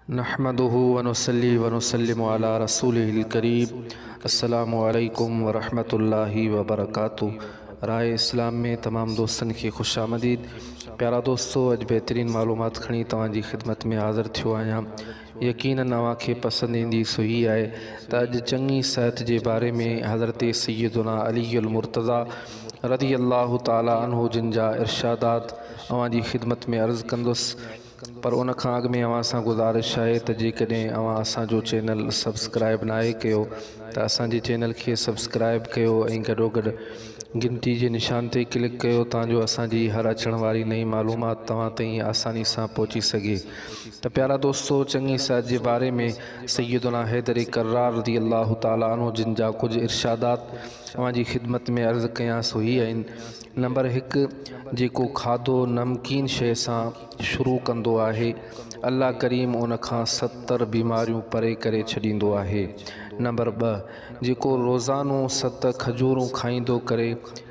नहमदुहु व नुसल्ली व नुसल्लिमु अला रसूलिहिल करीम। अस्सलामु अलैकुम व रहमतुल्लाहि व बरकातुहू। राय इस्लाम में तमाम दोस्तन की खुश आमदीद। प्यारा दोस्तों, अज बेहतरीन मालूमात खणी तवांजी खिदमत में हाज़िर थियो आहियां। यकीनन अवांखे पसंद ईंदी सो ही आहे त अज चंगी सेहत के बारे में हज़रत सैयदुना अली अल मुर्तज़ा रज़ी अल्लाह ताला अन्हु जिन जा इरशादात अवांजी खिदमत में अर्ज़ कंदुसि। पर उन खां अॻु में अवां सां गुज़ारिश आहे त जेकॾहिं अवां असांजो चैनल सब्सक्राइब नाहे कयो त असांजे चैनल खे सब्सक्राइब कयो ऐं गॾोगॾु गिनती जे निशान ते क्लिक कयो ताजो असांजी हर अचण वारी नई मालूमात तव्हां ताईं आसानी सां पहुची सघे। त प्यारा दोस्तों, चंगी सेहत के बारे में सैयदुना हैदर कर्रार रज़ी अल्लाह ताला अन्हु जिन जा कुछ इरशादात अवांजी खिदमत में अर्ज़ कयां सो ही आहिनि। नंबर 1, जेको खाधो नमकीन शइ सां शुरू कंदो आहे, अल्लाह करीम उन खां 70 बीमारियूं परे करे छॾींदो आहे। नंबर 2, जेको रोज़ानो 7 खजूरूं खाईंदो करे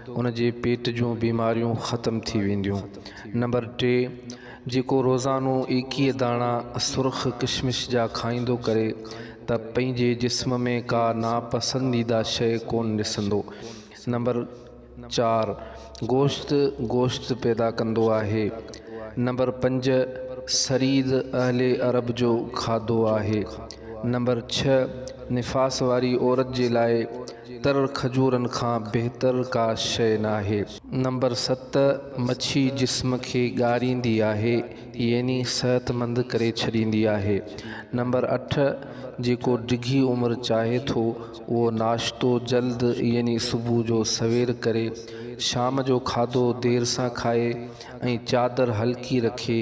उन जे पेट जूं बीमारियूं ख़त्म थी वेंदियूं। नंबर 3, जेको रोज़ानो 21 दाणा सुर्ख किशमिश जा खाईंदो करे त पंहिंजे जिस्म में का नापसंदीदा शइ कोन ॾिसंदो। नंबर 4, गोश्त पैदा कंदो आहे। नंबर 5, सरीद अहले अरब जो खाधो आहे। नंबर 6, निफास वारी औरत जे लाइ तर खजूरन खां बेहतर का शइ नाहे। नंबर 7, मच्छी जिस्म खे ॻारींदी आहे, यानी सेहतमंद करे छॾींदी आहे। नंबर 8, जेको डिघी उम्र चाहे थो वो नाश्तो जल्द यानी सुबह जो सवेर करे, शाम जो खाधो देर सां खाए ऐं चादर हल्की रखे,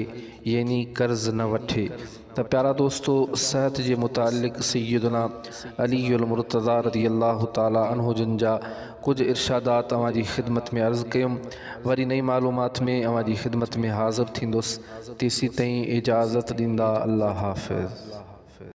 यानी कर्ज़ न वठे। त प्यारा दोस्तों, सेहत के मुतालिक सैयदुना अली अल मुर्तज़ा रज़ी अल्लाह ताला अन्हु जिन जा कुछ इरशादात अवांजी खिदमत में अर्ज़ कयुम। वरी नई मालूमात में अवांजी खिदमत में हाज़िर थींदुसि। तेसी ताईं इजाज़त ॾींदा। अल्लाह हाफ़िज़।